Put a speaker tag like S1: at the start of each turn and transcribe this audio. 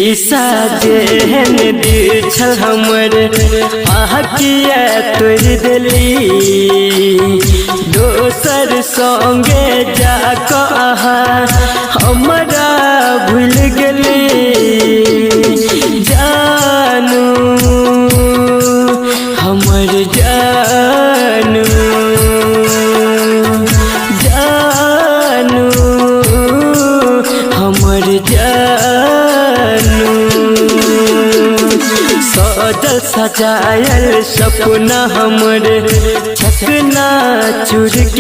S1: शीशा जेहन दिल छल हमर आँखिया तोड़ दिली दोसर संगे जाकऽ हमरा भूल गेली जानू हमर जानू जानू हमर जानू सजल सजायल सपना हमर चकना चूर के